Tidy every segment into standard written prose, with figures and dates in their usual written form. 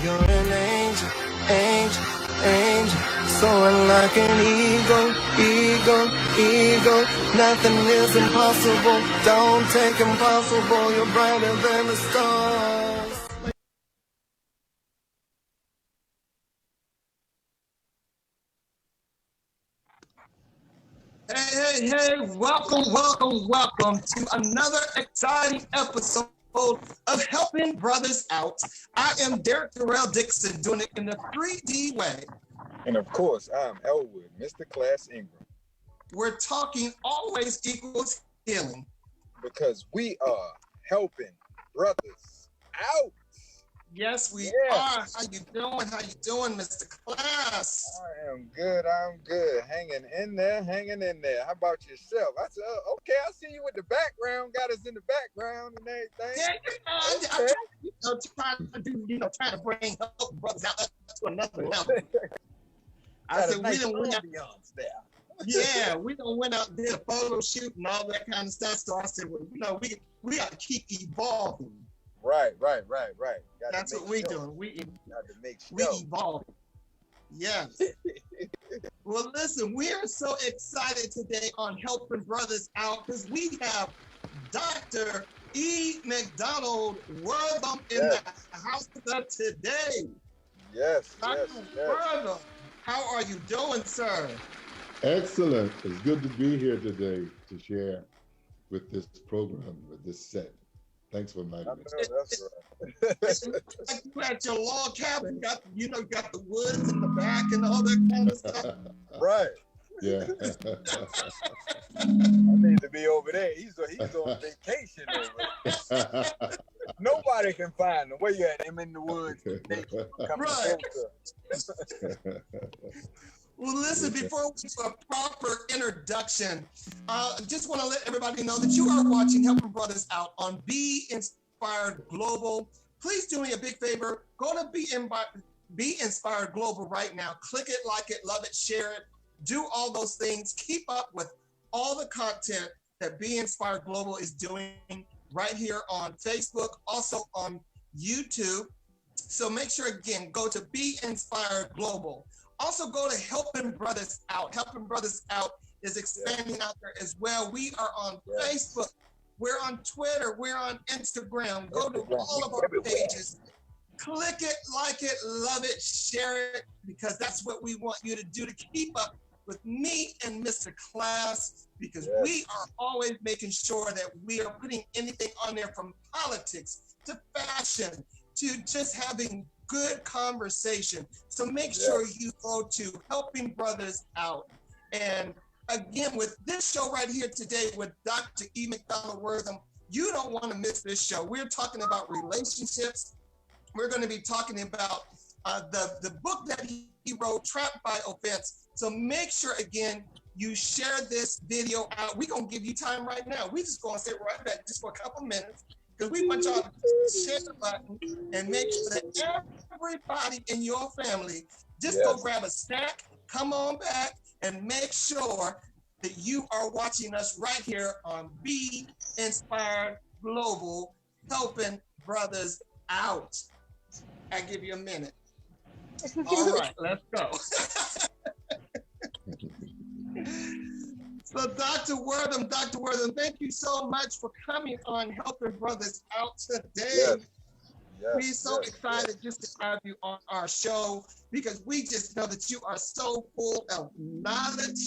You're an angel, angel, angel, soaring like an eagle, eagle, eagle. Nothing is impossible, don't take impossible. You're brighter than the stars. Hey, welcome to another exciting episode of Helping Brothers Out. I am Derek Terrell Dixon, doing it in the 3D way. And of course, I'm Elwood, Mr. Class Ingram. where talking always equals healing. Because we are helping brothers out. Yes, we are. How you doing? How you doing, Mr. Class? I am good. I'm good. Hanging in there. How about yourself? I said, okay, I see you with the background. Got us in the background and everything. Yeah, trying to bring help brothers out to another level. I said, we done went out there. Yeah, we done went out and did a photo shoot and all that kind of stuff. So I said, well, we got to keep evolving. Right. That's what we're doing. We evolve. Yes. Well, listen, we are so excited today on Helping Brothers Out because we have Dr. E. McDonald Wortham in the house with us today. Yes. Dr. Wortham, how are you doing, sir? Excellent. It's good to be here today to share with this program, with this set. Thanks for inviting me. That's right. It's like you at your log cabin. You got the woods in the back and all that kind of stuff. Right. Yeah. I need to be over there. He's on vacation over there. Nobody can find him. Where you at? Him in the woods. Right. Well, listen, before we do a proper introduction, just want to let everybody know that you are watching Helping Brothers Out on Be Inspired Global. Please do me a big favor. Go to Be Inspired Global right now. Click it, like it, love it, share it. Do all those things. Keep up with all the content that Be Inspired Global is doing right here on Facebook, also on YouTube. So make sure, again, go to Be Inspired Global. Also go to Helping Brothers Out. Helping Brothers Out is expanding out there as well. We are on Facebook. We're on Twitter. We're on Instagram. Go to all of our pages. Click it, like it, love it, share it, because that's what we want you to do to keep up with me and Mr. Class, because we are always making sure that we are putting anything on there from politics to fashion to just having good conversation. So make sure you go to Helping Brothers Out. And again, with this show right here today with Dr. E. McDonald Wortham, you don't want to miss this show. We're talking about relationships. We're going to be talking about the book that he wrote, Trapped by Offense. So make sure, again, you share this video out. We're going to give you time right now. We just going to sit right back just for a couple minutes, because we want y'all to share the button and make sure that everybody in your family just go grab a snack, come on back, and make sure that you are watching us right here on Be Inspired Global, Helping Brothers Out. I give you a minute. All right, let's go. So Dr. Wortham, thank you so much for coming on Helping Brothers Out today. We're so excited just to have you on our show, because we just know that you are so full of knowledge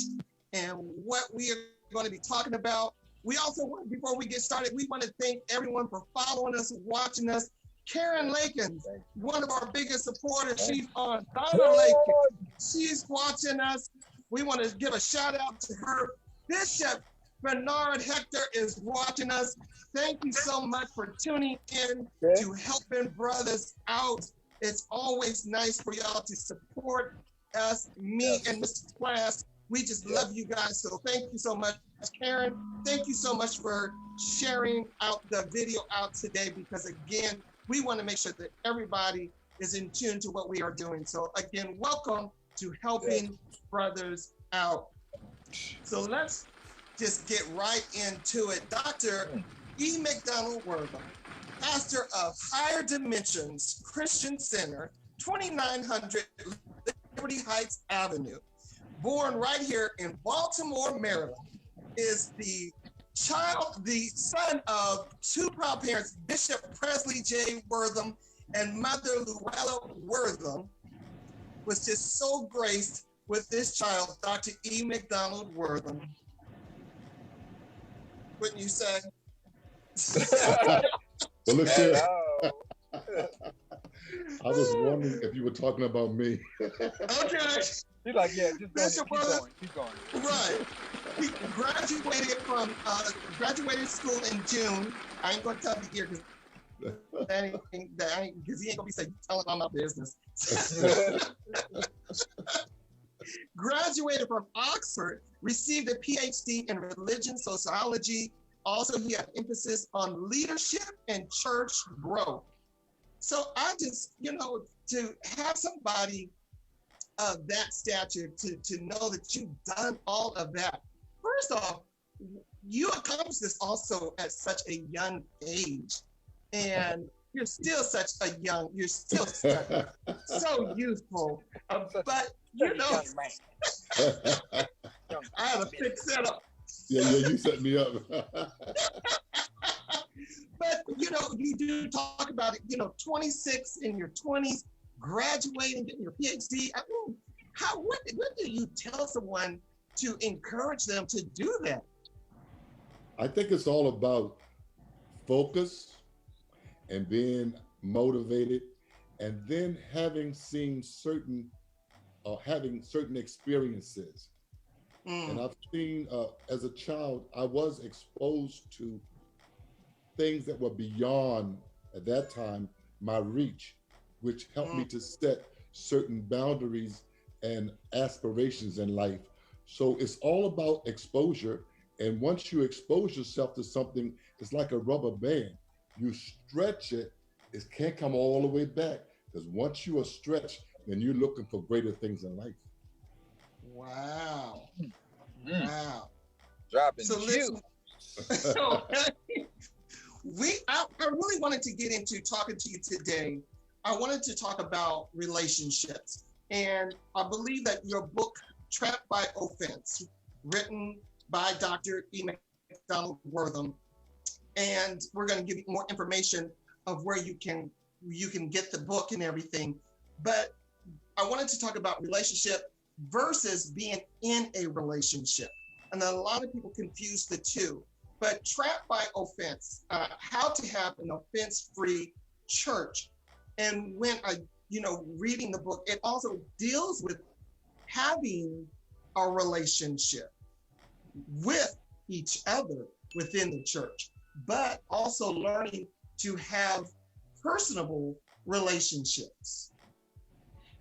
and what we are going to be talking about. We also want, before we get started, we want to thank everyone for following us and watching us. Karen Lakin, one of our biggest supporters, she's on Donna Lakin. She's watching us. We want to give a shout out to her. Bishop Bernard Hector is watching us. Thank you so much for tuning in to Helping Brothers Out. It's always nice for y'all to support us, me and Mr. Class. We just love you guys. So thank you so much, Karen. Thank you so much for sharing out the video out today, because again, we want to make sure that everybody is in tune to what we are doing. So again, welcome to Helping Brothers Out. So let's just get right into it. Dr. E. McDonald Wortham, pastor of Higher Dimensions Christian Center, 2900 Liberty Heights Avenue, born right here in Baltimore, Maryland, is the son of two proud parents, Bishop Presley J. Wortham and Mother Luella Wortham, was just so graced with this child, Dr. E. McDonald Wortham. Wouldn't you say? Well, look here. I was wondering if you were talking about me. Okay. He's like, yeah, just keep going. Right. He graduated school in June. I ain't gonna tell the year because because he ain't gonna be saying you telling all my business. Graduated from Oxford, received a PhD in religion sociology. Also, he had emphasis on leadership and church growth. So I just, to have somebody of that stature, to know that you've done all of that. First off, you accomplished this also at such a young age. And you're still so youthful. But, I had a thick setup. Yeah, you set me up. But, you do talk about it, 26 in your 20s, graduating, getting your PhD. I mean, what do you tell someone to encourage them to do that? I think it's all about focus and being motivated, and then having certain experiences. And I've seen, as a child, I was exposed to things that were beyond, at that time, my reach, which helped me to set certain boundaries and aspirations in life. So it's all about exposure. And once you expose yourself to something, it's like a rubber band. You stretch it, it can't come all the way back. Because once you are stretched, then you're looking for greater things in life. Wow. Wow. Dropping so listen, I really wanted to get into talking to you today. I wanted to talk about relationships. And I believe that your book, Trapped by Offense, written by Dr. McDonald Wortham, and we're going to give you more information of where you can get the book and everything. But I wanted to talk about relationship versus being in a relationship. And a lot of people confuse the two. But Trapped by Offense, how to have an offense-free church. And when reading the book, it also deals with having a relationship with each other within the church, but also learning to have personable relationships.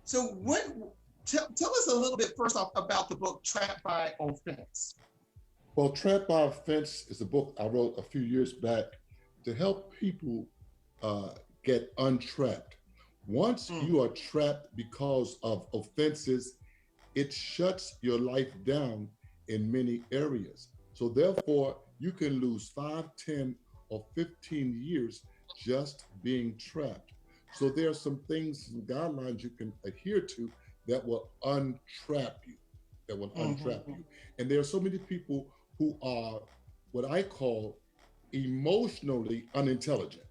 So tell us a little bit first off about the book Trapped by Offense. Well, Trapped by Offense is a book I wrote a few years back to help people get untrapped. Once you are trapped because of offenses, it shuts your life down in many areas. So therefore, you can lose 5, 10, or 15 years just being trapped. So there are some things, some guidelines you can adhere to that will untrap you, And there are so many people who are what I call emotionally unintelligent.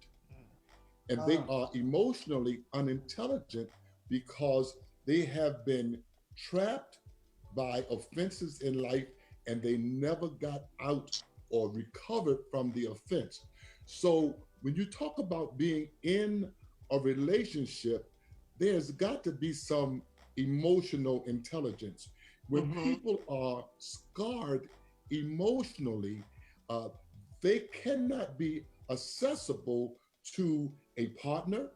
And they are emotionally unintelligent because they have been trapped by offenses in life and they never got out or recovered from the offense. So when you talk about being in a relationship, there's got to be some emotional intelligence. When people are scarred emotionally, they cannot be accessible to a partner.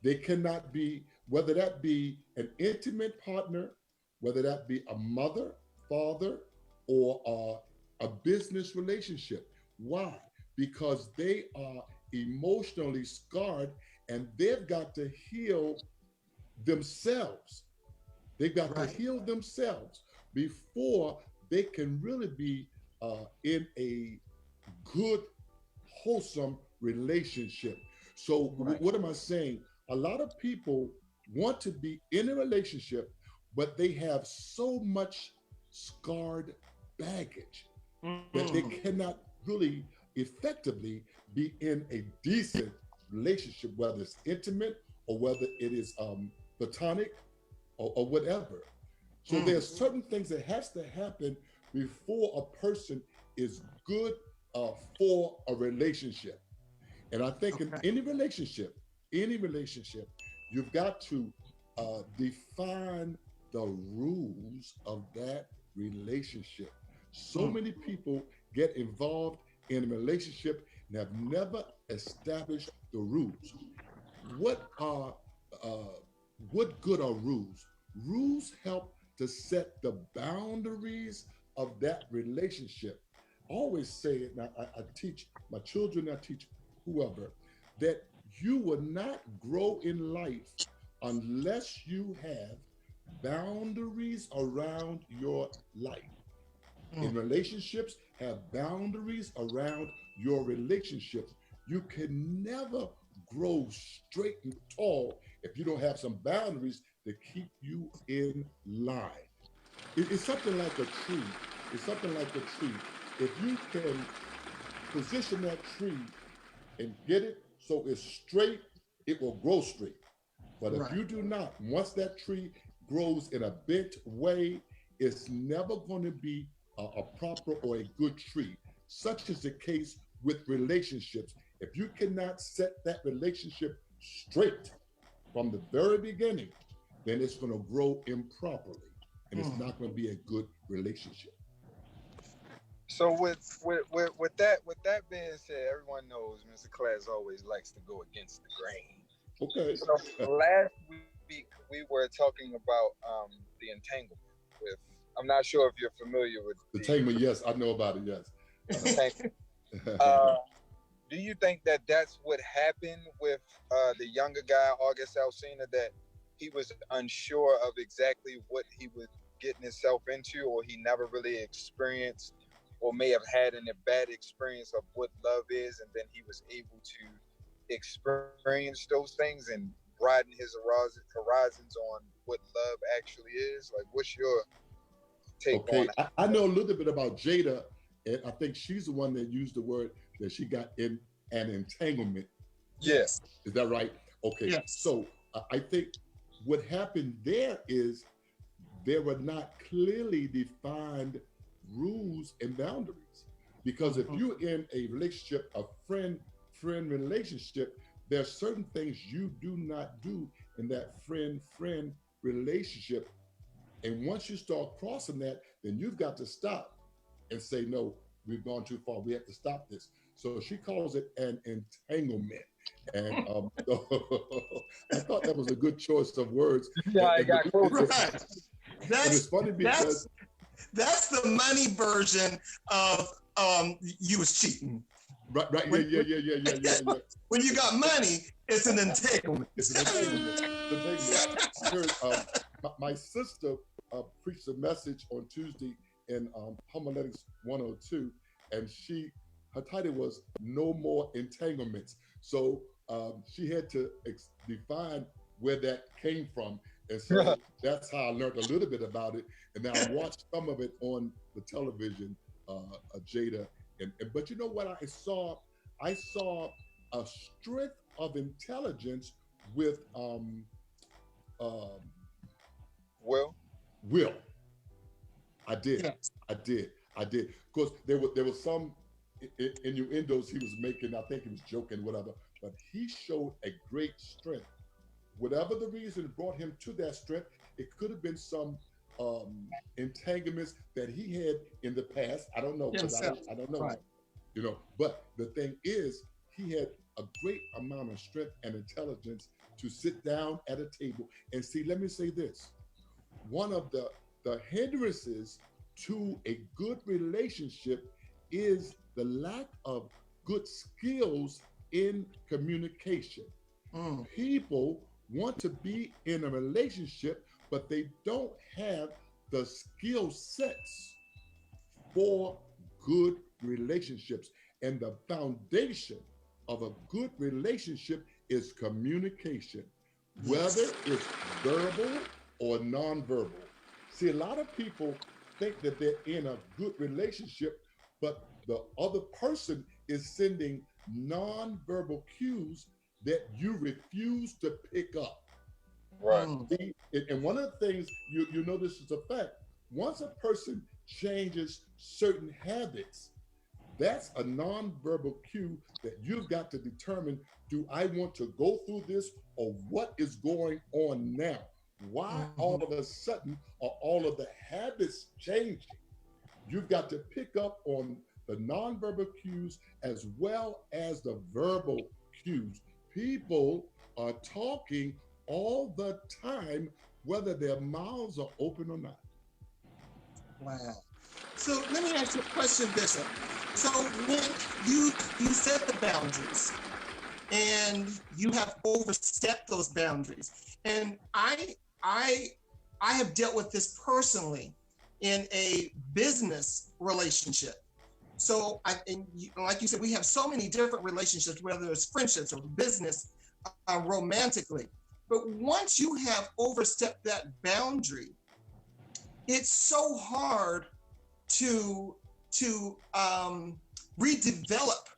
They cannot be, whether that be an intimate partner, whether that be a mother, father, or a business relationship. Why? Because they are emotionally scarred and they've got to heal themselves. They've got to heal themselves before they can really be in a good, wholesome relationship. So what am I saying? A lot of people want to be in a relationship, but they have so much scarred baggage that they cannot really effectively be in a decent relationship, whether it's intimate or whether it is platonic or whatever. So there's certain things that has to happen before a person is good for a relationship. And I think in any relationship, you've got to define the rules of that relationship. So many people get involved in a relationship and have never established the rules. What are what good are rules? Rules help to set the boundaries of that relationship. I always say it, and I teach my children, I teach whoever, that you will not grow in life unless you have boundaries around your life. In relationships, have boundaries around your relationships. You can never grow straight and tall if you don't have some boundaries to keep you in line. It's something like a tree. It's something like a tree. If you can position that tree and get it so it's straight, it will grow straight. But if you do not, once that tree grows in a bent way, it's never going to be a proper or a good tree. Such is the case with relationships. If you cannot set that relationship straight from the very beginning, then it's going to grow improperly, and it's not going to be a good relationship. So with that being said, everyone knows Mr. Class always likes to go against the grain. Okay. So last week we were talking about the entanglement with. I'm not sure if you're familiar with the entanglement. Yes, I know about it. Yes. Do you think that that's what happened with the younger guy, August Alsina, that he was unsure of exactly what he was getting himself into, or he never really experienced, or may have had a bad experience of what love is, and then he was able to experience those things and broaden his horizons on what love actually is? Like, what's your take on that? I know a little bit about Jada, and I think she's the one that used the word that she got in an entanglement. Yes. Is that right? Okay. Yes. So I think what happened there is there were not clearly defined rules and boundaries. Because if you're in a relationship, a friend relationship, there are certain things you do not do in that friend relationship. And once you start crossing that, then you've got to stop and say, no, we've gone too far. We have to stop this. So she calls it an entanglement. And so I thought that was a good choice of words. Yeah, I got right. It's funny because that's the money version of you was cheating. Right. Yeah. When you got money, it's an entanglement. It's an entanglement. My sister preached a message on Tuesday in Homiletics 102, and her title was "No More Entanglements." So she had to define where that came from, and so that's how I learned a little bit about it. And then I watched some of it on the television, Jada. But you know what I saw? I saw a strength of intelligence with Will. I did. Yes. I did. Because there was some innuendos he was making. I think he was joking, whatever. But he showed a great strength. Whatever the reason brought him to that strength, it could have been some entanglements that he had in the past. I don't know. I don't know. Right. You know, but the thing is, he had a great amount of strength and intelligence to sit down at a table and see. Let me say this: one of the hindrances to a good relationship is the lack of good skills in communication. People want to be in a relationship, but they don't have the skill sets for good relationships. And the foundation of a good relationship is communication, whether it's verbal or nonverbal. See, a lot of people think that they're in a good relationship, but the other person is sending nonverbal cues that you refuse to pick up. Right. And one of the things you notice is a fact. Once a person changes certain habits, that's a nonverbal cue that you've got to determine, do I want to go through this, or what is going on now? Why all of a sudden are all of the habits changing? You've got to pick up on the nonverbal cues as well as the verbal cues. People are talking all the time, whether their mouths are open or not. Wow. So let me ask you a question, Bishop. So when you set the boundaries and you have overstepped those boundaries, and I have dealt with this personally in a business relationship. So like you said, we have so many different relationships, whether it's friendships or business, romantically. But once you have overstepped that boundary, it's so hard to redevelop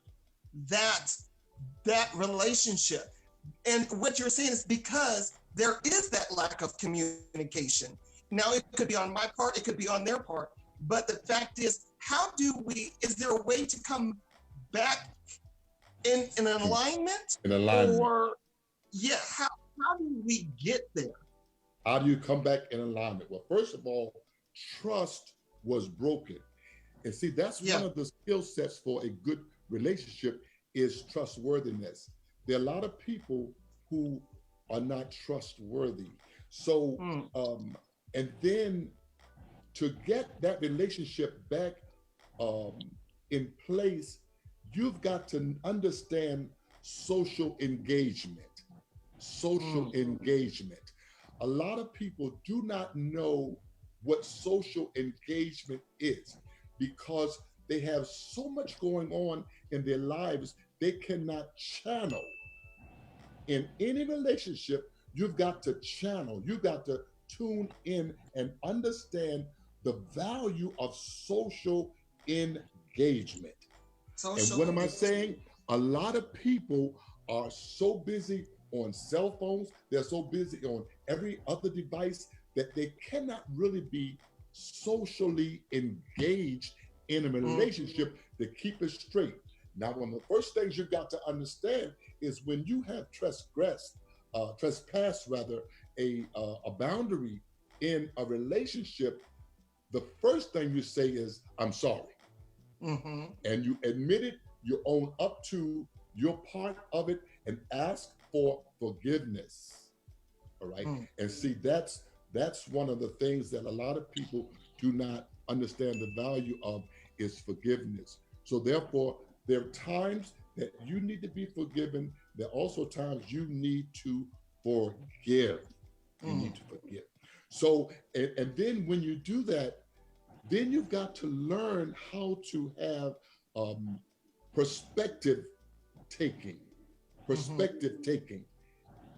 that relationship. And what you're saying is because there is that lack of communication. Now, it could be on my part, it could be on their part. But the fact is, is there a way to come back in an alignment? In alignment. Or, yeah, how do we get there? How do you come back in alignment? Well, first of all, trust was broken. And see, that's one of the skill sets for a good relationship is trustworthiness. There are a lot of people who are not trustworthy. So, and then to get that relationship back in place, you've got to understand social engagement. Social engagement. A lot of people do not know what social engagement is because they have so much going on in their lives, they cannot channel. In any relationship, you've got to channel, you've got to tune in and understand the value of social engagement. And what am I saying? A lot of people are so busy on cell phones, they're so busy on every other device that they cannot really be socially engaged in a relationship to keep it straight. Now, one of the first things you've got to understand is when you have trespassed a boundary in a relationship, the first thing you say is, I'm sorry. And you admit it, you own up to your part of it and ask for forgiveness. All right. And see, that's one of the things that a lot of people do not understand the value of is forgiveness. So therefore, there are times that you need to be forgiven. There are also times you need to forgive. You need to forgive. So, and then when you do that, then you've got to learn how to have perspective taking. Perspective taking.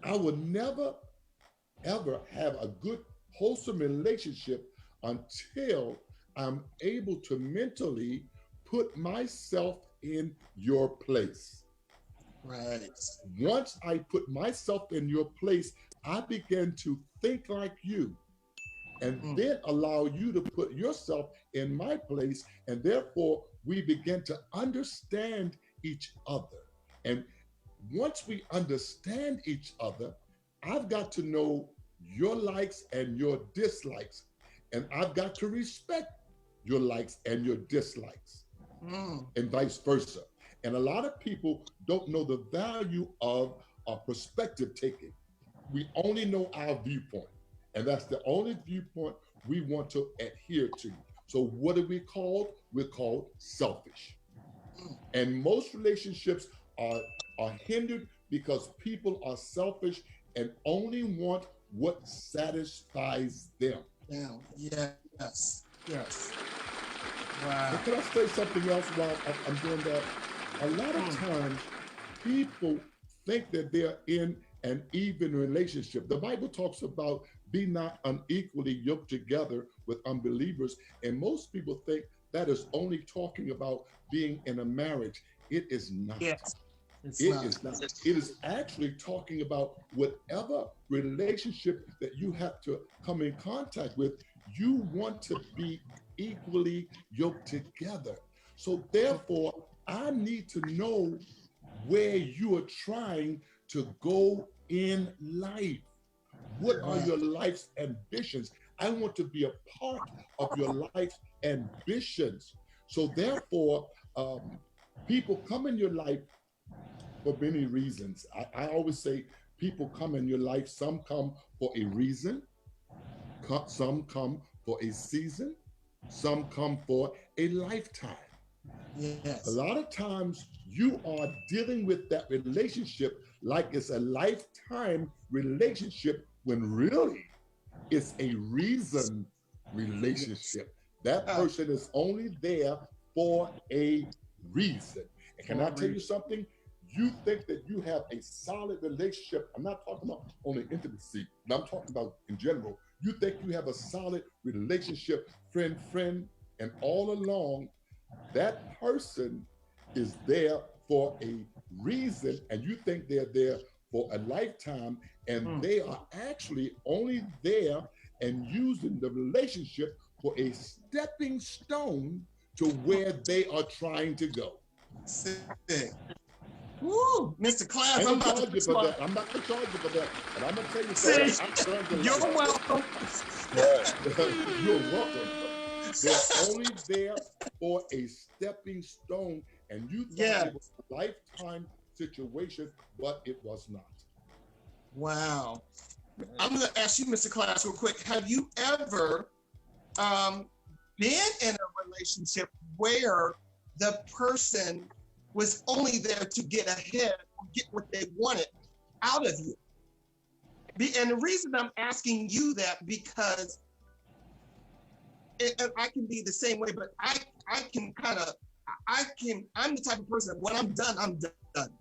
I would never, ever have a good, wholesome relationship until I'm able to mentally put myself in your place. Right. Once I put myself in your place, I begin to think like you and then allow you to put yourself in my place. And therefore, we begin to understand each other. And once we understand each other, I've got to know your likes and your dislikes. And I've got to respect your likes and your dislikes, and vice versa. And a lot of people don't know the value of perspective taking. We only know our viewpoint, and that's the only viewpoint we want to adhere to. So what are we called? We're called selfish. And most relationships are hindered because people are selfish and only want what satisfies them. Yeah. Yes. Yes. Wow. But can I say something else while I'm doing that? A lot of times people think that they're in an even relationship. The Bible talks about be not unequally yoked together with unbelievers. And most people think that is only talking about being in a marriage. It is not. Yes. It is not. It is actually talking about whatever relationship that you have to come in contact with, you want to be equally yoked together. So therefore, I need to know where you are trying to go in life. What are your life's ambitions? I want to be a part of your life's ambitions. So therefore, people come in your life for many reasons. I always say people come in your life. Some come for a reason. Some come for a season. Some come for a lifetime. Yes. A lot of times you are dealing with that relationship like it's a lifetime relationship when really it's a reason relationship. That person is only there for a reason. And can I tell you something? You think that you have a solid relationship. I'm not talking about only intimacy, but I'm talking about in general. You think you have a solid relationship, friend, and all along, that person is there for a reason, and you think they're there for a lifetime, and they are actually only there and using the relationship for a stepping stone to where they are trying to go. Woo, Mr. Class, I'm about to charge you for that. I'm not going to charge you for that. And I'm going to tell you something. You're welcome. You're welcome. They're only there for a stepping stone, and you thought it was a lifetime situation, but it was not. Wow. I'm going to ask you, Mr. Class, real quick. Have you ever been in a relationship where the person was only there to get ahead or get what they wanted out of you? And the reason I'm asking you that, because and I can be the same way, but I'm the type of person that when I'm done, I'm done.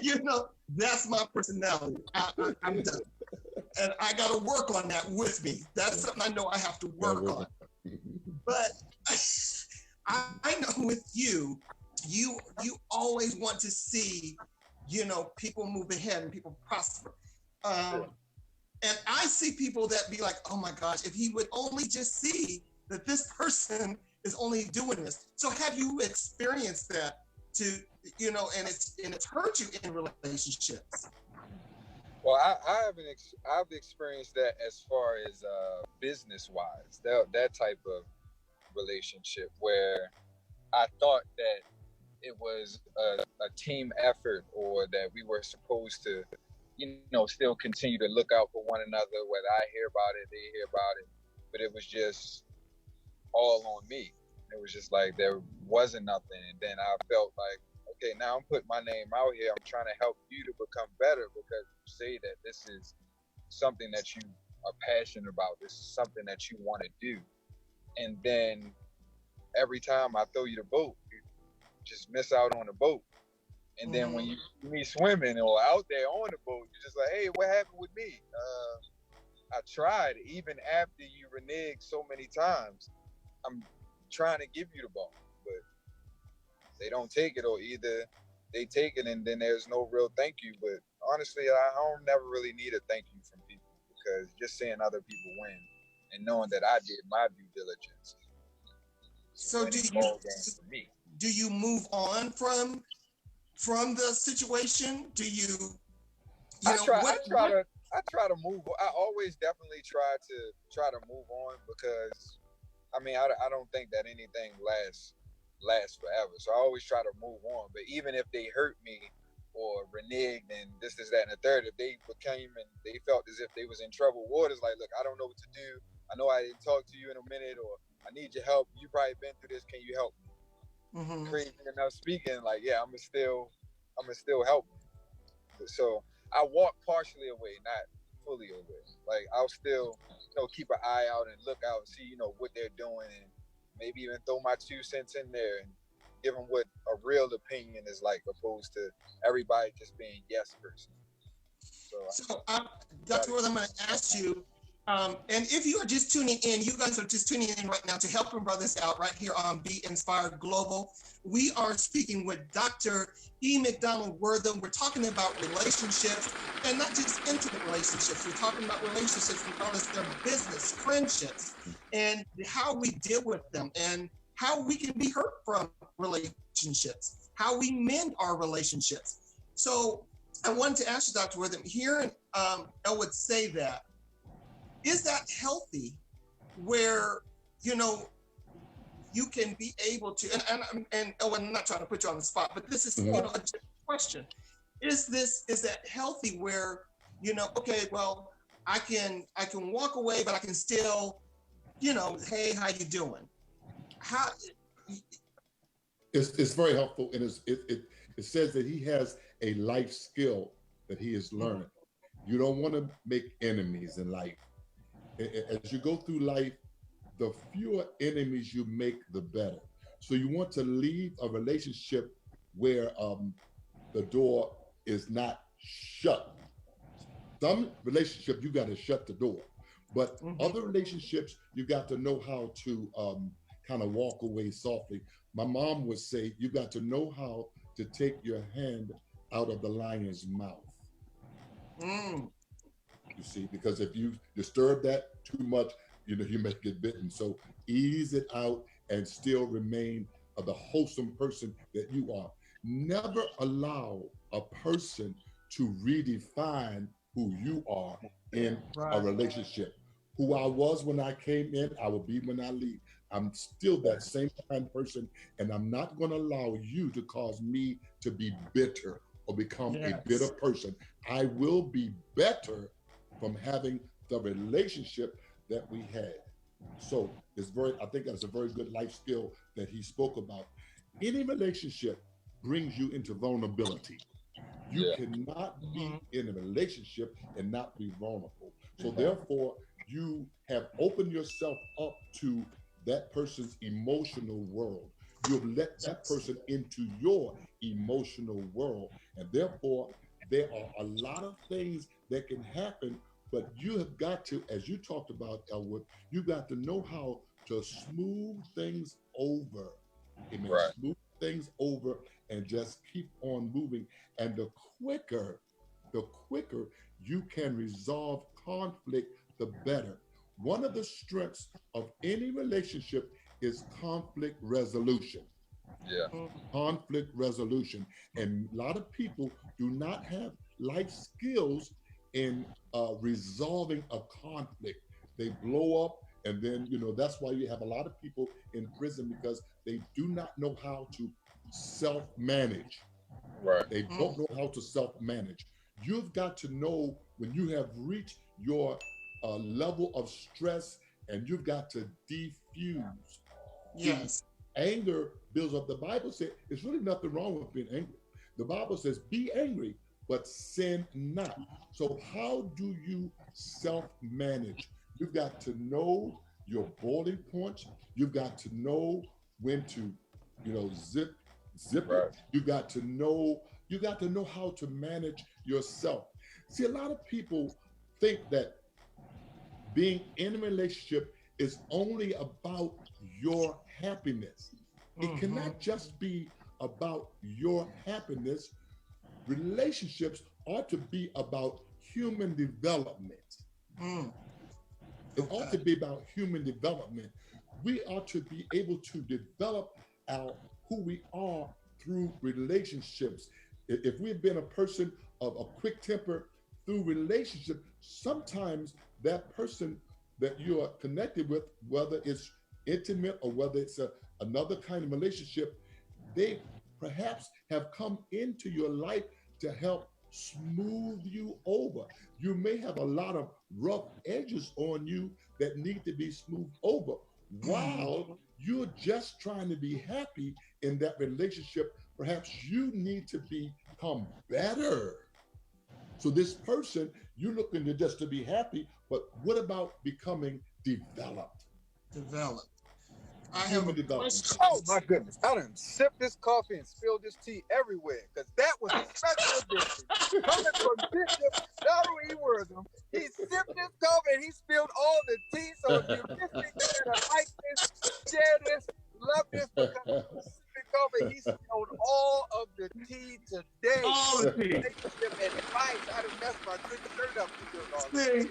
You know, that's my personality. I'm done. And I got to work on that with me. That's something I know I have to work on. But I know with you always want to see, you know, people move ahead and people prosper. And I see people that be like, oh my gosh, if he would only just see that this person is only doing this. So have you experienced that and it's hurt you in relationships? Well, I've experienced that as far as business-wise, that type of relationship where I thought that it was a team effort, or that we were supposed to, still continue to look out for one another. Whether I hear about it, they hear about it, but it was just all on me. It was just like there wasn't nothing, and then I felt like, okay, now I'm putting my name out here. I'm trying to help you to become better because you say that this is something that you are passionate about. This is something that you want to do, and then every time I throw you the boat, you just miss out on the boat. And then when you see me swimming or out there on the boat, you're just like, hey, what happened with me? I tried, even after you reneged so many times. I'm trying to give you the ball, but they don't take it, or either they take it and then there's no real thank you. But honestly, I don't never really need a thank you from people, because just seeing other people win and knowing that I did my due diligence. So do you move on from the situation? Do you? I try to move. I always definitely try to move on, because I don't think that anything lasts forever. So I always try to move on. But even if they hurt me or reneged and this, that, and the third, if they became and they felt as if they was in troubled waters, like, look, I don't know what to do. I know I didn't talk to you in a minute, or I need your help. You probably been through this. Can you help me? Crazy enough speaking, like, yeah, I'm gonna still help me. So I walk partially away, not fully away. Like, I'll still, keep an eye out and look out and see, what they're doing, and maybe even throw my 2 cents in there and give them what a real opinion is like, opposed to everybody just being yes person. So Dr. Wortham, I'm going to ask you, and if you are just tuning in, you guys are just tuning in right now to Helping Brothers Out right here on Be Inspired Global. We are speaking with Dr. E. McDonald Wortham. We're talking about relationships, and not just intimate relationships. We're talking about relationships regardless of their business, friendships, and how we deal with them, and how we can be hurt from relationships, how we mend our relationships. So I wanted to ask you, Dr. Wortham, here I would say that, is that healthy where you know, you can be able to, and oh, I'm not trying to put you on the spot, but this is, you know, a question. Is that healthy where, you know, okay, well, I can walk away, but I can still, you know, hey, how you doing? How? It's very helpful, and it says that he has a life skill that he is learning. You don't want to make enemies in life. As you go through life, the fewer enemies you make, the better. So you want to leave a relationship where the door is not shut. Some relationship you got to shut the door, but other relationships you got to know how to kind of walk away softly. My mom would say you got to know how to take your hand out of the lion's mouth. You see, because if you disturb that too much, you know, you may get bitten. So ease it out and still remain the wholesome person that you are. Never allow a person to redefine who you are in a relationship. Who I was when I came in, I will be when I leave. I'm still that same kind of person, and I'm not going to allow you to cause me to be bitter or become a bitter person. I will be better from having the relationship that we had. So I think that's a very good life skill that he spoke about. Any relationship brings you into vulnerability. You cannot be in a relationship and not be vulnerable. So therefore, you have opened yourself up to that person's emotional world. You have let that person into your emotional world. And therefore, there are a lot of things that can happen, but you have got to, as you talked about, Elwood, you got to know how to smooth things over. Amen. Smooth things over and just keep on moving. And the quicker you can resolve conflict, the better. One of the strengths of any relationship is conflict resolution. Conflict resolution. And a lot of people do not have life skills in resolving a conflict. They blow up, and then, you know, that's why you have a lot of people in prison, because they do not know how to self-manage. They don't know how to self-manage. You've got to know when you have reached your level of stress, and you've got to defuse. Yes. Anger builds up. The Bible says there's really nothing wrong with being angry. The Bible says, be angry, but sin not. So how do you self-manage? You've got to know your boiling points. You've got to know when to, you know, zip it. You got to know how to manage yourself. See, a lot of people think that being in a relationship is only about your happiness. It cannot just be about your happiness. Relationships ought to be about human development. It ought to be about human development. We ought to be able to develop who we are through relationships. If we've been a person of a quick temper through relationship, sometimes that person that you are connected with, whether it's intimate or whether it's another kind of relationship, they perhaps have come into your life to help smooth you over. You may have a lot of rough edges on you that need to be smoothed over while you're just trying to be happy in that relationship. Perhaps you need to become better. So this person, you're looking to just to be happy, but what about becoming developed? I have a question. Oh my goodness. I done sipped this coffee and spilled this tea everywhere, because that was a special edition. Coming from Bishop Untitled Wortham. He sipped this coffee and he spilled all the tea. So if you're listening, you gotta like this, share this, love this, because coffee, he spilled all of the tea today. All the tea. Relationship advice. I done messed my good shirt up. See,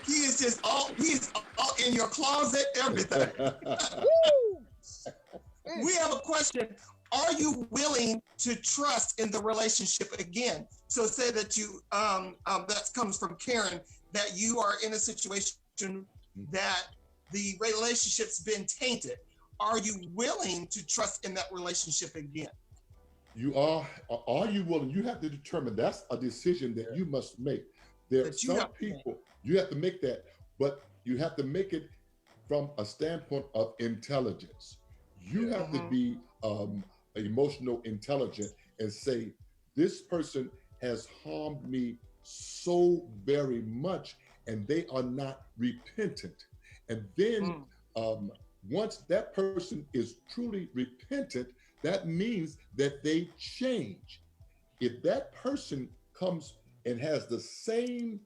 he's all in your closet, everything. We have a question. Are you willing to trust in the relationship again? So say that you, that comes from Karen, that you are in a situation that the relationship's been tainted, are you willing to trust in that relationship again? Are you willing? You have to determine. That's a decision that you must make. There are some people, you have to make that, but you have to make it from a standpoint of intelligence. You have to be emotional intelligent and say, this person has harmed me so very much and they are not repentant. And then once that person is truly repentant, that means that they change. If that person comes and has the same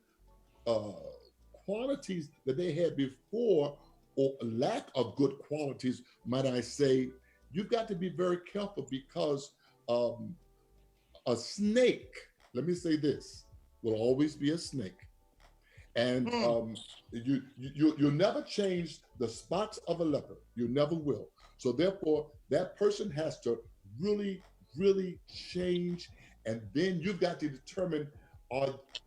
qualities that they had before, or lack of good qualities, might I say, you've got to be very careful, because a snake, let me say this, will always be a snake. And you'll never change the spots of a leopard. You never will. So therefore, that person has to really, really change. And then you've got to determine,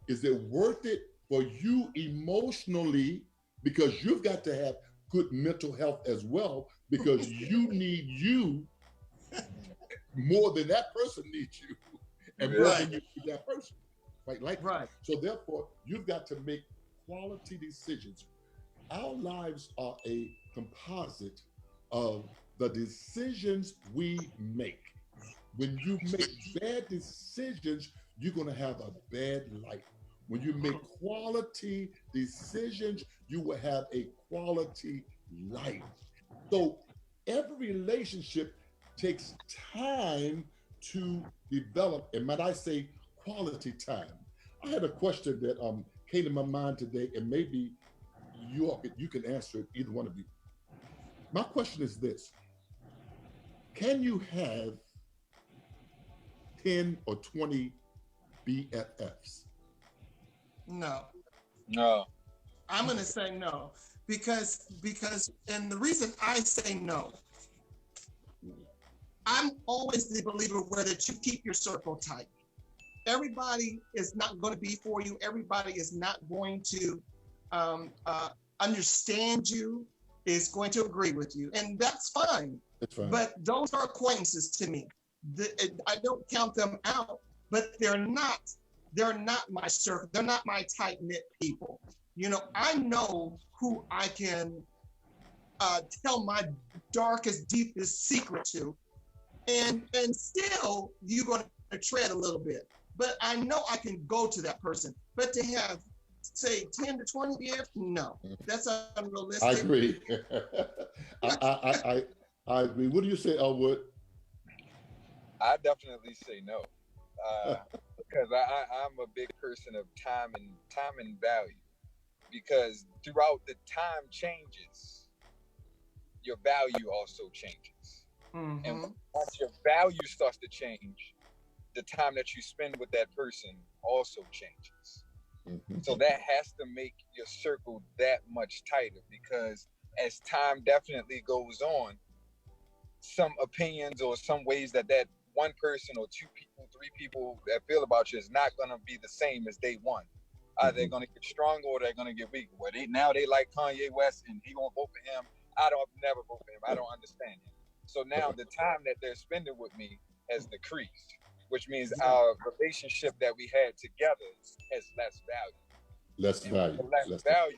is it worth it for you emotionally? Because you've got to have good mental health as well, because you need you more than that person needs you, and more than you need that person. Right. So therefore, you've got to make quality decisions. Our lives are a composite of the decisions we make. When you make bad decisions, you're going to have a bad life. When you make quality decisions, you will have a quality life. So every relationship takes time to develop, and might I say, quality time. I had a question that came to my mind today, and maybe you can answer it, either one of you. My question is this: can you have 10 or 20 BFFs? No. No. I'm going to say no, because, and the reason I say no, I'm always the believer where that you keep your circle tight. Everybody is not going to be for you. Everybody is not going to understand you, is going to agree with you, and that's fine. That's fine. But those are acquaintances to me. I don't count them out, but they're not my circle. They're not my tight-knit people. You know, I know who I can tell my darkest, deepest secret to, and still you're going to tread a little bit. But I know I can go to that person. But to have, say, 10 to 20 BFs, no, that's unrealistic. I agree. I agree. What do you say, Elwood? I definitely say no, because I'm a big person of time and value. Because throughout the time changes, your value also changes. And once your value starts to change, the time that you spend with that person also changes. So that has to make your circle that much tighter, because as time definitely goes on, some opinions or some ways that one person or two people, three people that feel about you is not going to be the same as day one. They're going to get stronger or they're going to get weaker. Well, now they like Kanye West and he won't vote for him. I don't never vote for him. I don't understand him. So now the time that they're spending with me has decreased, which means our relationship that we had together has less value. Less value. The less value,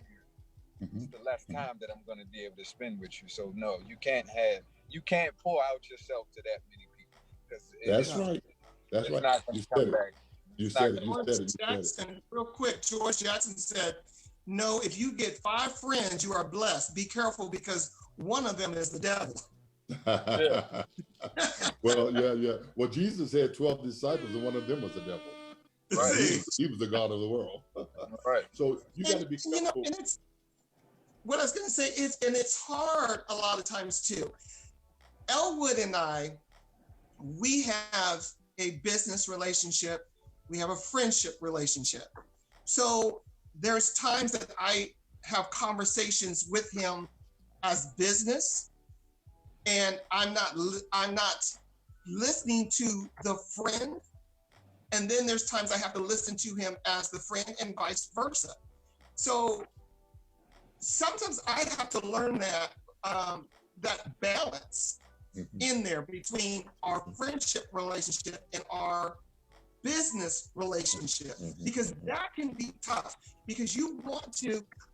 the less time that I'm going to be able to spend with you. So no, you can't pour out yourself to that many people. That's right. That's right. You said it. You said it. Jackson, real quick, George Jackson said, no, if you get 5 friends, you are blessed. Be careful, because one of them is the devil. Well, yeah. Well, Jesus had 12 disciples, and one of them was the devil. Right. He was the God of the world. Right. So you got to be careful. You know, and it's what I was going to say is, and it's hard a lot of times too. Elwood and I, we have a business relationship. We have a friendship relationship. So there's times that I have conversations with him as business, and I'm not listening to the friend. And then there's times I have to listen to him as the friend, and vice versa. So sometimes I have to learn that that balance in there between our friendship relationship and our business relationship, because that can be tough, because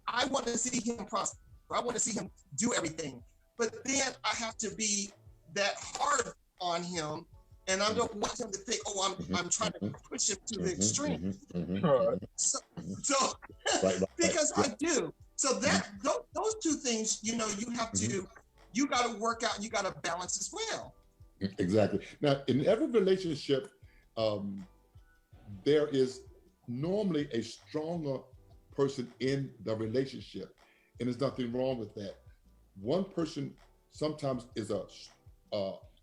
I want to see him prosper. I want to see him do everything. But then I have to be that hard on him, and I don't want him to think, oh, I'm trying to push him to the extreme. So because I do. So that those two things, you have to, you got to work out, and you got to balance as well. Exactly. Now, in every relationship, there is normally a stronger person in the relationship, and there's nothing wrong with that. One person sometimes is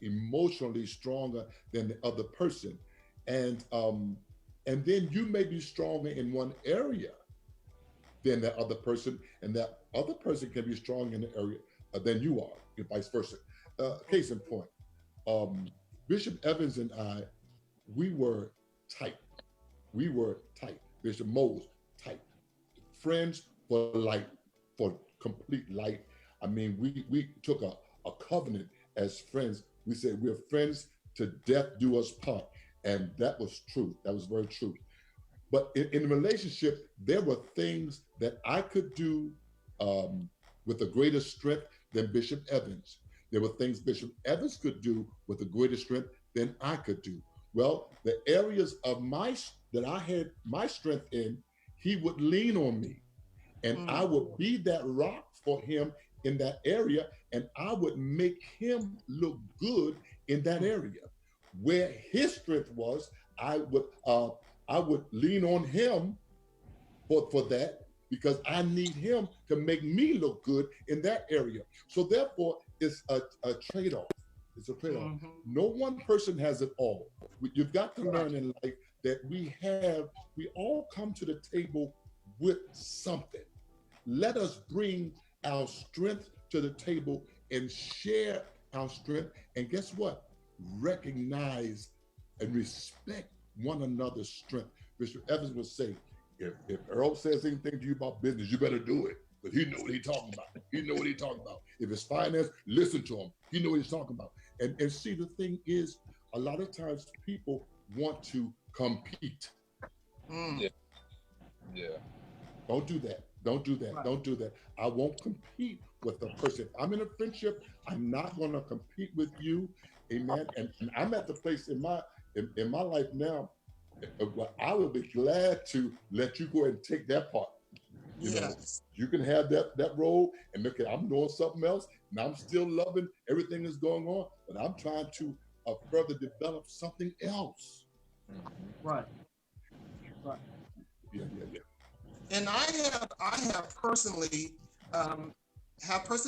emotionally stronger than the other person, and then you may be stronger in one area than that other person, and that other person can be strong in the area than you are, and vice versa. Case in point, Bishop Evans and I, we were tight. We were tight. Bishop Mose, tight. Friends for life, for complete life. I mean, we took a covenant as friends. We said we're friends to death do us part. And that was true. That was very true. But in a relationship, there were things that I could do with a greater strength than Bishop Evans. There were things Bishop Evans could do with a greater strength than I could do. Well, the areas of that I had my strength in, he would lean on me, and I would be that rock for him in that area, and I would make him look good in that area. Where his strength was, I would lean on him for that, because I need him to make me look good in that area. So therefore, it's a trade-off. It's a trade-off. No one person has it all. You've got to learn in life that we all come to the table with something. Let us bring our strength to the table and share our strength. And guess what? Recognize and respect one another's strength. Bishop Evans would say, if Earl says anything to you about business, you better do it. But he know what he's talking about. He know what he's talking about. If it's finance, listen to him. He know what he's talking about. And see, the thing is, a lot of times people want to compete. Yeah. Don't do that. Don't do that. Right. Don't do that. I won't compete with a person. If I'm in a friendship, I'm not going to compete with you. Amen. And I'm at the place in my life now where I would be glad to let you go ahead and take that part. You know, you can have that role, and look, I'm doing something else, and I'm still loving everything that's going on, but I'm trying to further develop something else. Right. Yeah. And I have personally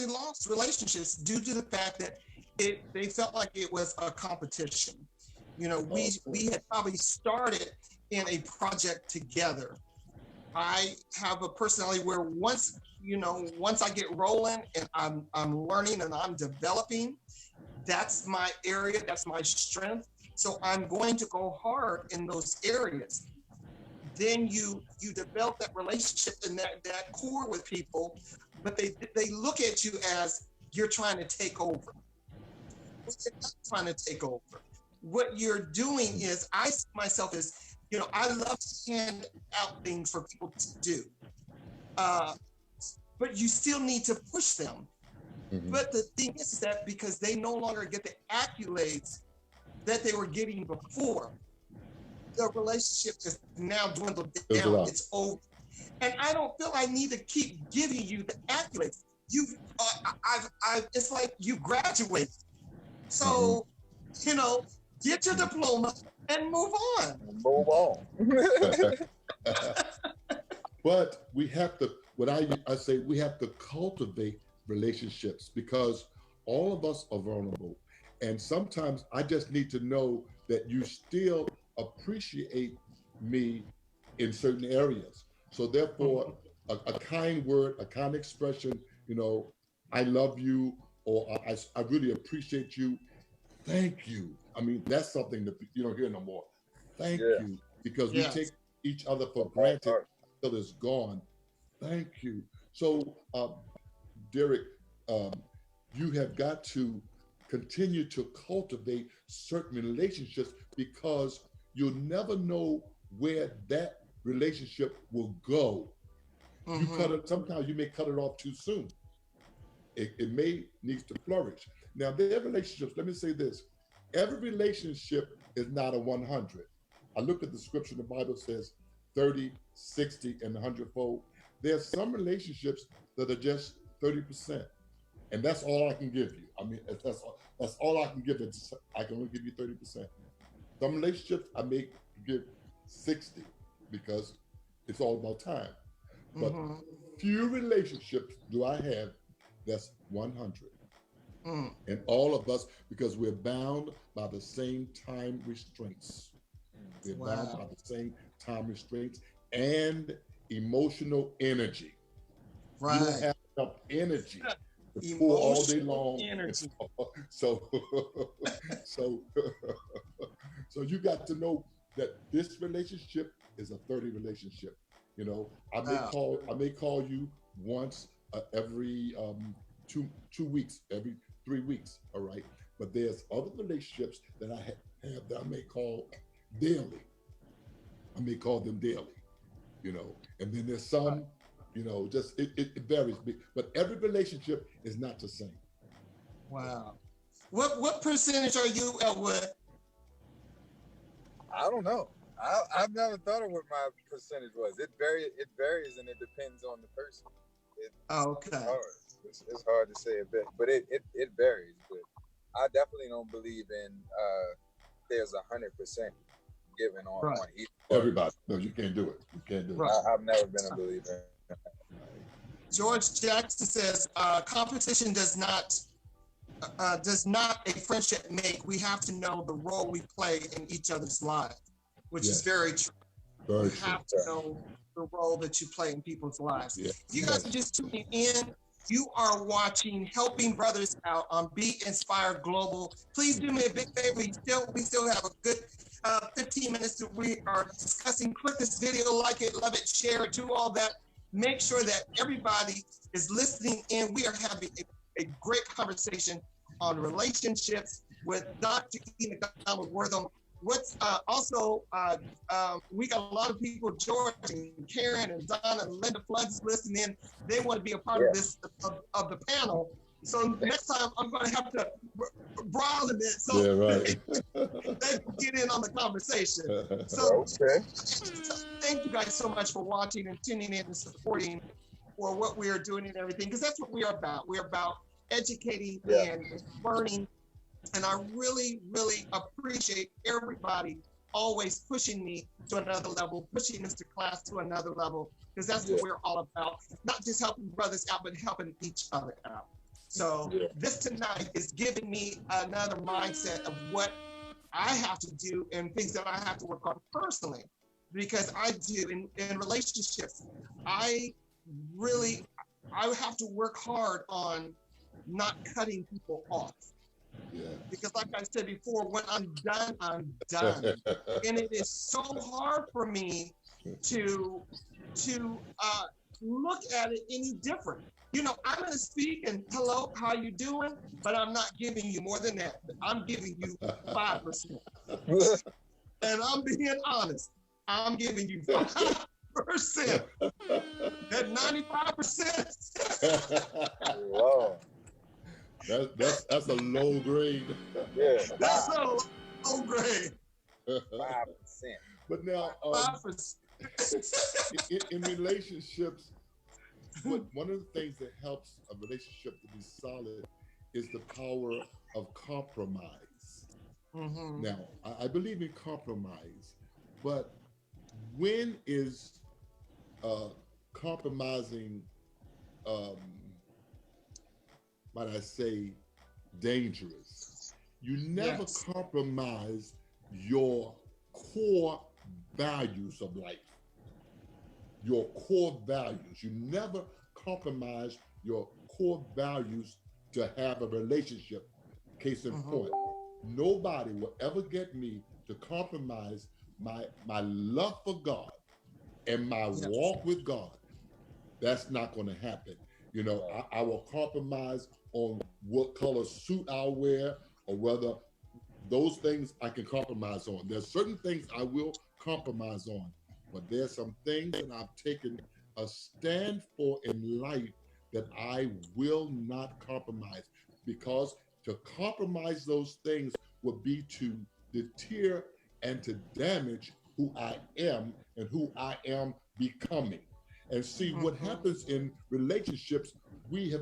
lost relationships due to the fact that they felt like it was a competition. You know, we had probably started in a project together. I have a personality where once I get rolling and I'm learning and I'm developing, that's my area, that's my strength. So I'm going to go hard in those areas. Then you develop that relationship and that core with people, but they look at you as you're trying to take over. You're not trying to take over. What you're doing is, I see myself as, I love to hand out things for people to do. But you still need to push them. But the thing is that because they no longer get the accolades that they were getting before, the relationship is now dwindled down. It's over. And I don't feel I need to keep giving you the accolades. It's like you graduated. So, get your diploma and move on. Move on. But we have to, I say, we have to cultivate relationships, because all of us are vulnerable. And sometimes I just need to know that you still appreciate me in certain areas. So therefore, a kind word, a kind expression, I love you, or I really appreciate you. Thank you. I mean, that's something that you don't hear no more. Thank you. Because we take each other for granted until it's gone. Thank you. So, Derek, um, you have got to continue to cultivate certain relationships because you'll never know where that relationship will go. You cut it, sometimes you may cut it off too soon. It may needs to flourish. Now, their relationships, let me say this, every relationship is not a 100. I looked at the scripture, the Bible says 30, 60, and 100-fold. There are some relationships that are just 30%. And that's all I can give you. I mean, that's all I can give. I can only give you 30%. Some relationships I may give 60 because it's all about time. But few relationships do I have that's 100. And all of us, because we're bound by the same time restraints. We're bound by the same time restraints and emotional energy. You don't have enough energy to pour all day long. Energy. So, so you got to know that this relationship is a 30 relationship. You know, I may call you once every 2 weeks, every 3 weeks. All right, but there's other relationships that I have that I may call daily. I may call them daily. You know, and then there's some. You know, just it varies, but every relationship is not the same. Wow. What percentage are you at what? I don't know. I've never thought of what my percentage was. It varies, and it depends on the person. Okay. It's hard to say a bit, but it varies. But I definitely don't believe in there's 100% given on each. Everybody, no, you can't do it. You can't do it. I've never been a believer. George Jackson says, competition does not a friendship make. We have to know the role we play in each other's lives, which is very true. You have to know the role that you play in people's lives. If you guys are just tuning in, you are watching Helping Brothers Out on Be Inspired Global. Please do me a big favor. We still have a good 15 minutes that we are discussing. Click this video, like it, love it, share it, do all that. Make sure that everybody is listening in. We are having a great conversation on relationships with Dr. McDonald Wortham. What's also, we got a lot of people, George and Karen and Donna and Linda Floods listening in. They want to be a part of this, of the panel. So next time I'm going to have to brawl a bit so they can get in on the conversation. So thank you guys so much for watching and tuning in and supporting for what we are doing and everything, because that's what we are about. We're about educating and learning. And I really, really appreciate everybody always pushing me to another level, pushing Mr. Class to another level, because that's what we're all about. Not just helping brothers out, but helping each other out. So this tonight is giving me another mindset of what I have to do and things that I have to work on personally, because I do in relationships. I have to work hard on not cutting people off. Because like I said before, when I'm done, I'm done. And it is so hard for me to look at it any different. You know, I'm going to speak and hello, how you doing? But I'm not giving you more than that. I'm giving you 5%. And I'm being honest. I'm giving you 5%. That 95%. Wow. That's a low grade. That's a low grade. 5%. But now, 5%. in relationships, one of the things that helps a relationship to be solid is the power of compromise. Now, I believe in compromise, but when is compromising, might I say, dangerous? You never compromise your core values of life. Your core values. You never compromise your core values to have a relationship. Case in point, nobody will ever get me to compromise my love for God and my walk with God. That's not going to happen. You know, I will compromise on what color suit I'll wear, or whether those things I can compromise on. There's certain things I will compromise on, but there's some things that I've taken a stand for in life that I will not compromise, because to compromise those things would be to deter and to damage who I am and who I am becoming. And see what happens in relationships, we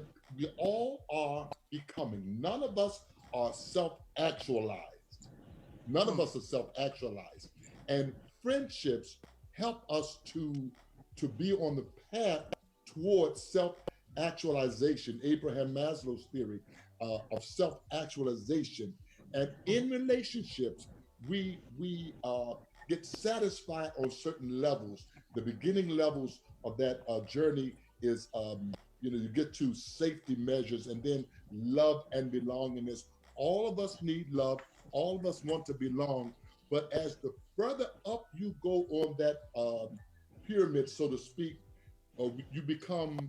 all are becoming. None of us are self-actualized. None of us are self-actualized. And friendships help us to be on the path towards self-actualization, Abraham Maslow's theory of self-actualization. And in relationships, we get satisfied on certain levels. The beginning levels of that journey is, you get to safety measures, and then love and belongingness. All of us need love. All of us want to belong. But as the further up you go on that pyramid, so to speak, you become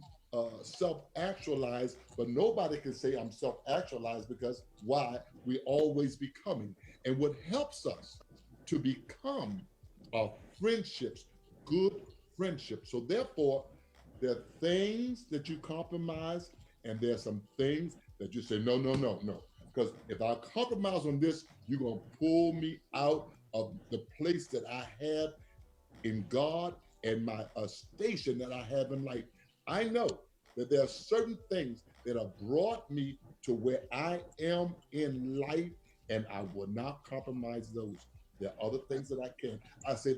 self-actualized, but nobody can say I'm self-actualized, because why? We're always becoming. And what helps us to become are friendships, good friendships. So therefore, there are things that you compromise, and there are some things that you say, no, no, no, no. Because if I compromise on this, you're going to pull me out of the place that I have in God and my station that I have in life. I know that there are certain things that have brought me to where I am in life, and I will not compromise those. There are other things that I can. I say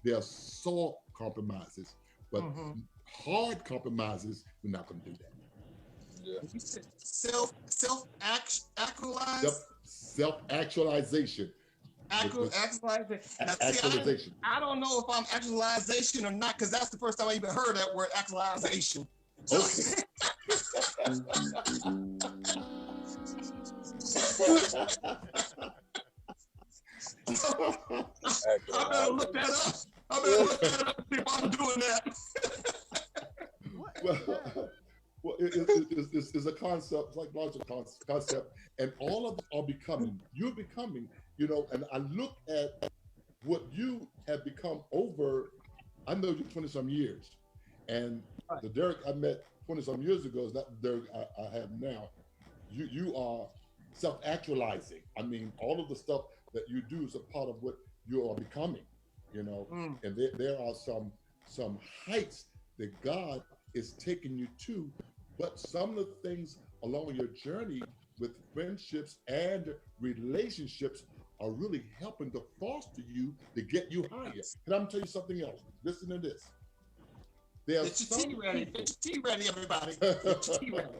there are soft compromises, but hard compromises, we're not going to do that. Yeah. You said self-actualized? Self-actualization. Actualization. I don't know if I'm actualization or not, because that's the first time I even heard that word, actualization. So, okay. I better look that up. I better look that up if I'm doing that. Well, it's a concept, psychological concept, and all of us are becoming. You're becoming, and I look at what you have become over, I know you 20 some years, and the Derek I met 20 some years ago is not the Derek I have now. You are self-actualizing. I mean, all of the stuff that you do is a part of what you are becoming, and there are some heights that God is taking you to, but some of the things along your journey with friendships and relationships are really helping to foster you to get you higher. And I'm gonna tell you something else. Listen to this. Get your tea ready. Get your tea ready, everybody. Get your tea ready.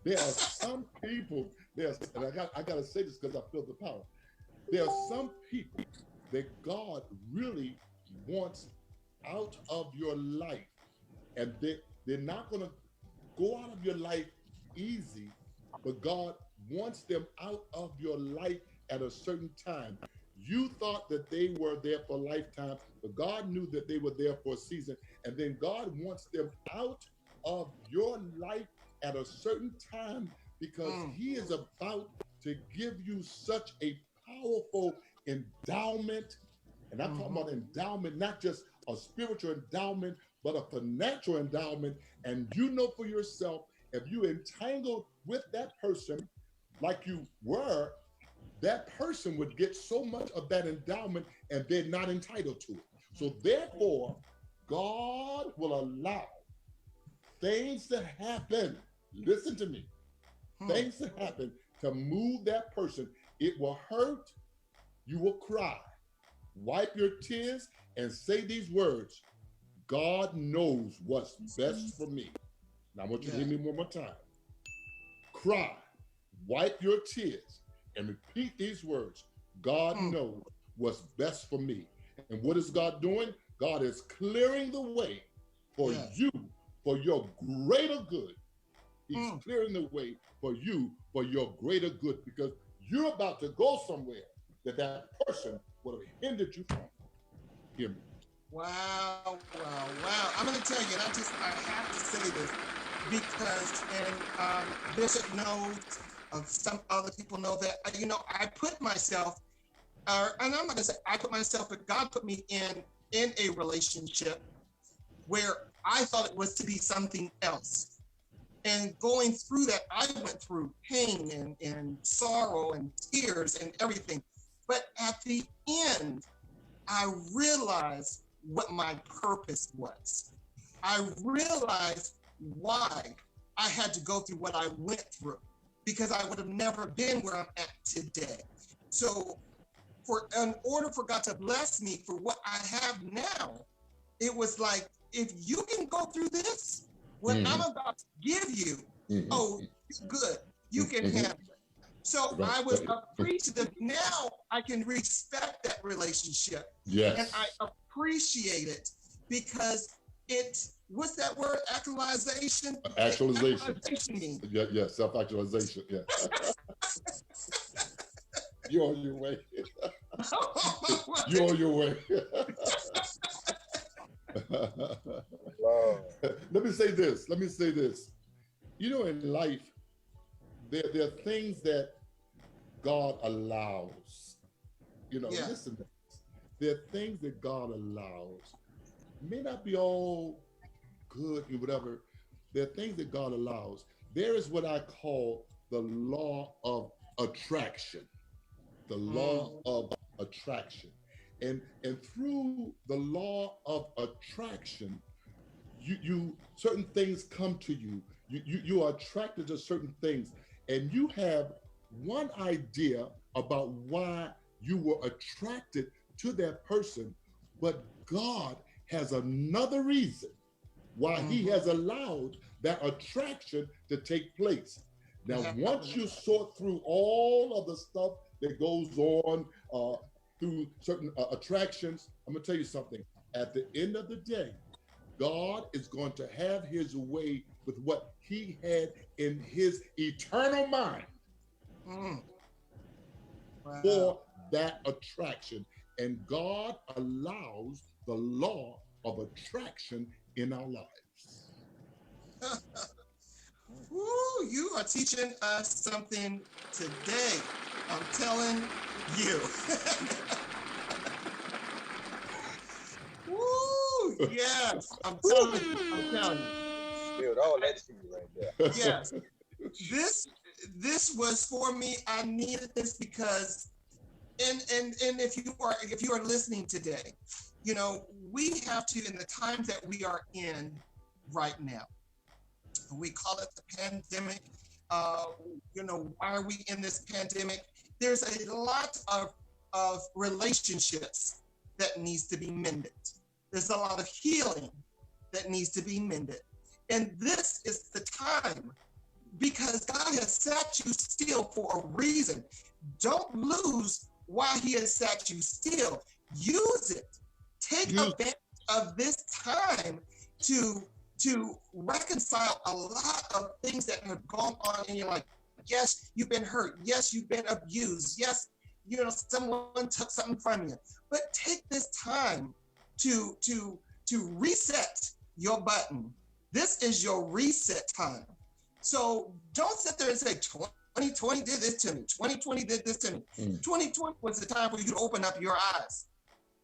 There are some people, and I gotta say this because I feel the power. There are some people that God really wants out of your life, and they're not gonna go out of your life easy, but God wants them out of your life at a certain time. You thought that they were there for a lifetime, but God knew that they were there for a season. And then God wants them out of your life at a certain time, because He is about to give you such a powerful endowment. And I'm talking about endowment, not just a spiritual endowment, but a financial endowment. And you know for yourself, if you entangled with that person like you were, that person would get so much of that endowment and they're not entitled to it. So therefore, God will allow things to happen. Listen to me. Things to happen to move that person. It will hurt. You will cry. Wipe your tears and say these words: God knows what's best for me. Now I want you to hear me one more time. Cry, wipe your tears, and repeat these words: God knows what's best for me. And what is God doing? God is clearing the way for you, for your greater good. He's clearing the way for you, for your greater good, because you're about to go somewhere that person would have hindered you from. Hear me. Wow, wow, wow. I'm going to tell you, and I have to say this because, and Bishop knows, some other people know that, I put myself, and I'm going to say I put myself, but God put me in a relationship where I thought it was to be something else. And going through that, I went through pain and sorrow and tears and everything. But at the end, I realized what my purpose was. I realized why I had to go through what I went through, because I would have never been where I'm at today. So in order for God to bless me for what I have now, it was like, if you can go through this, what I'm about to give you, oh, it's good. You can handle it. So I was appreciative. Now I can respect that relationship. Yes. And I appreciate it because what's that word? Actualization? Actualization. Yeah, self-actualization. Yeah. You're on your way. You're on your way. Let me say this. In life, there are things that God allows. Listen, there are things that God allows. May not be all good and whatever. There are things that God allows. There is what I call the law of attraction. The law of attraction. And through the law of attraction, you certain things come to you. You are attracted to certain things, and you have one idea about why you were attracted to that person, but God has another reason why he has allowed that attraction to take place. Now, once you sort through all of the stuff that goes on through certain attractions, I'm gonna tell you something. At the end of the day, God is going to have his way with what he had in his eternal mind for that attraction. And God allows the law of attraction in our lives. Woo, you are teaching us something today. I'm telling you. Woo, yes, I'm telling you. Dude, all that to you right there. Yes, this was for me. I needed this because, and if you are listening today, we have to, in the times that we are in right now, we call it the pandemic. Why are we in this pandemic? There's a lot of relationships that needs to be mended. There's a lot of healing that needs to be mended. And this is the time, because God has set you still for a reason. Don't lose why he has set you still. Use it. Take advantage of this time to reconcile a lot of things that have gone on in your life. Yes, you've been hurt. Yes, you've been abused. Yes, someone took something from you. But take this time to reset your button. This is your reset time. So don't sit there and say 2020 did this to me. 2020 did this to me. 2020 was the time for you to open up your eyes.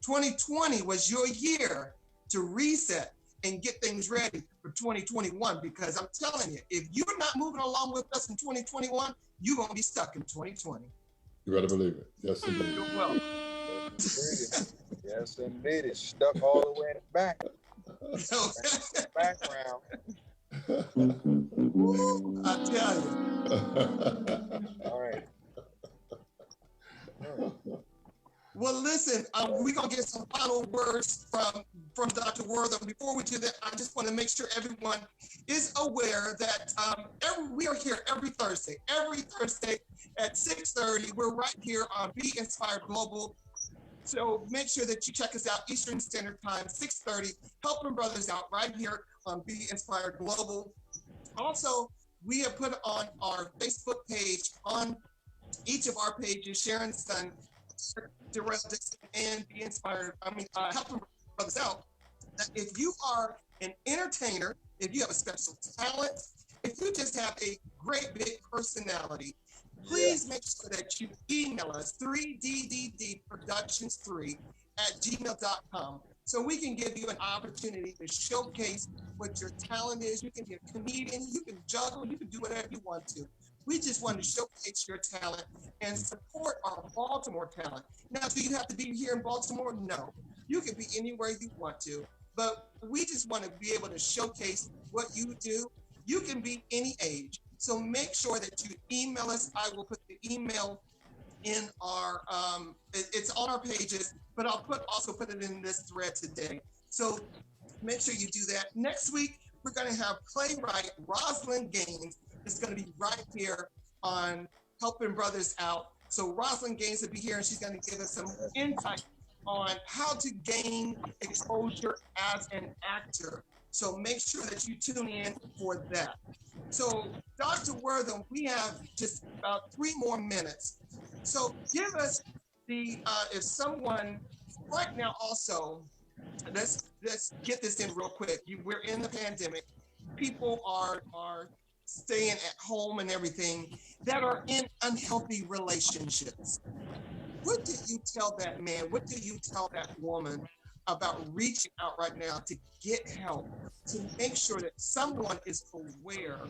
2020 was your year to reset and get things ready for 2021, because I'm telling you, if you're not moving along with us in 2021, you're going to be stuck in 2020. You better believe it. Yes, indeed. You're welcome. Yes, indeed. It's stuck all the way in the back. Background. I tell you. All right. Well, listen, we're going to get some final words from Dr. Wortham. Before we do that, I just want to make sure everyone is aware that we are here every Thursday. Every Thursday at 6:30, we're right here on Be Inspired Global. So make sure that you check us out, Eastern Standard Time, 6:30, helping brothers out right here on Be Inspired Global. Also, we have put on our Facebook page, on each of our pages, Sharon's son, Darrell Dixon, and Be Inspired, helping brothers out, that if you are an entertainer, if you have a special talent, if you just have a great big personality, please make sure that you email us 3dddproductions3@gmail.com so we can give you an opportunity to showcase what your talent is. You can be a comedian, you can juggle, you can do whatever you want to. We just want to showcase your talent and support our Baltimore talent. Now, do you have to be here in Baltimore? No. You can be anywhere you want to, but we just want to be able to showcase what you do. You can be any age. So make sure that you email us. I will put the email in our, it's on our pages, but I'll also put it in this thread today. So make sure you do that. Next week, we're going to have playwright Rosalind Gaines. It's going to be right here on Helping Brothers Out. So Rosalind Gaines will be here, and she's going to give us some insight on how to gain exposure as an actor. So make sure that you tune in for that. So Dr. Wortham, we have just about 3 more minutes. So give us the, if someone, right now also, let's get this in real quick. We're in the pandemic. People are staying at home and everything that are in unhealthy relationships. What do you tell that man? What do you tell that woman about reaching out right now to get help, to make sure that someone is aware?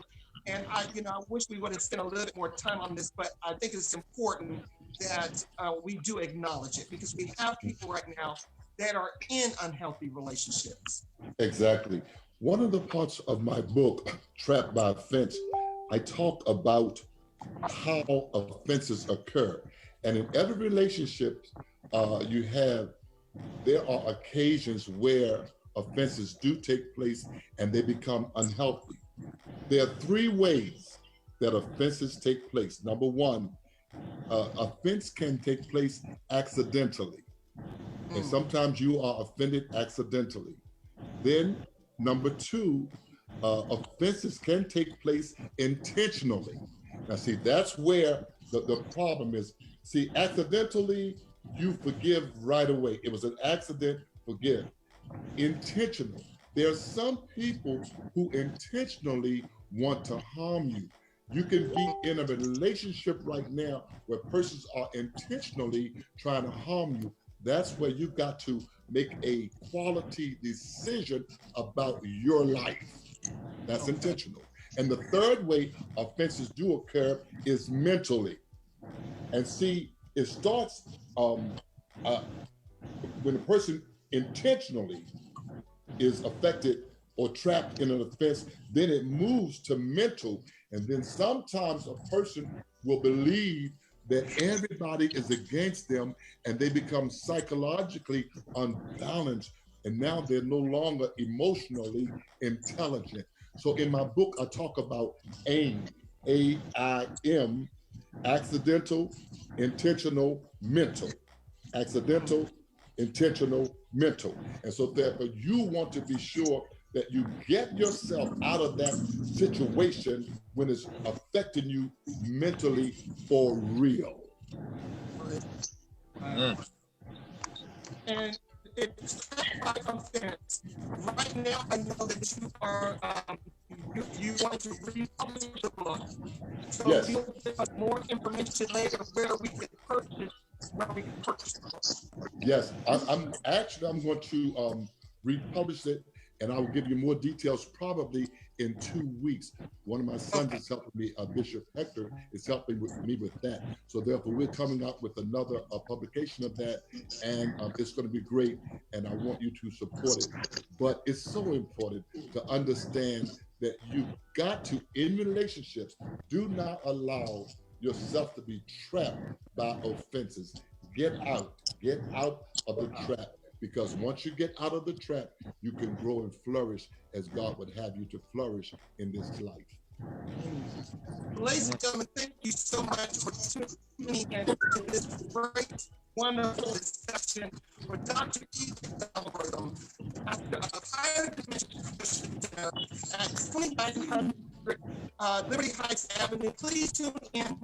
And I wish we would have spent a little bit more time on this, but I think it's important that we do acknowledge it, because we have people right now that are in unhealthy relationships. Exactly. One of the parts of my book, Trapped by Offense, I talk about how offenses occur. And in every relationship there are occasions where offenses do take place and they become unhealthy. There are 3 ways that offenses take place. Number 1, offense can take place accidentally. And sometimes you are offended accidentally. Then number 2, offenses can take place intentionally. Now see, that's where the problem is. See, accidentally, you forgive right away. It was an accident, forgive. Intentional. There are some people who intentionally want to harm you. You can be in a relationship right now where persons are intentionally trying to harm you. That's where you've got to make a quality decision about your life. That's intentional. And the 3rd way offenses do occur is mentally. And see, it starts when a person intentionally is affected or trapped in an offense, then it moves to mental. And then sometimes a person will believe that everybody is against them and they become psychologically unbalanced. And now they're no longer emotionally intelligent. So in my book, I talk about AIM, A-I-M, accidental, intentional, mental. Accidental, intentional, mental. And so therefore you want to be sure that you get yourself out of that situation when it's affecting you mentally for real. And it's by offense. Right now, I know that you are, you want to republish the book. So Yes. you'll give us more information later where we can purchase the book. Yes, I'm going to republish it, and I will give you more details probably in 2 weeks. One of my sons is helping me, Bishop Hector is helping me with that. So therefore, we're coming out with another publication of that, and it's going to be great, and I want you to support it. But it's so important to understand that you've got to, in relationships, do not allow yourself to be trapped by offenses. Get out of the trap. Because once you get out of the trap, you can grow and flourish as God would have you to flourish in this life. Ladies and gentlemen, thank you so much for tuning in to this great, wonderful discussion with Dr. McDonald Wortham after a higher dimension at 2900 Liberty Heights Avenue. Please tune in.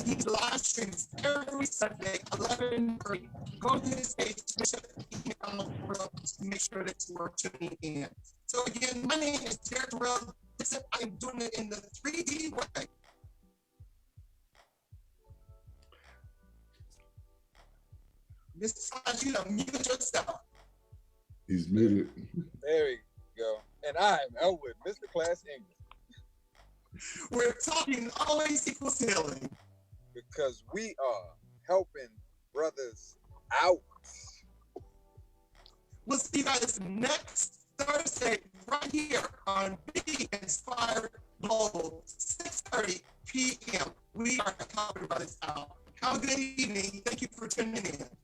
He live streams every Sunday, 11:30. Go to his page, make sure that you are tuning in. So again, my name is Derek Terrell. I'm doing it in the 3D way. Mr. Slides, you don't mute yourself. He's muted. There we go. And I'm Elwood, Mr. Class English. We're talking always equals healing. Because we are helping brothers out. We'll see you guys next Thursday right here on Be Inspired Global, 6:30 p.m. We are helping brothers out. Have a good evening. Thank you for tuning in.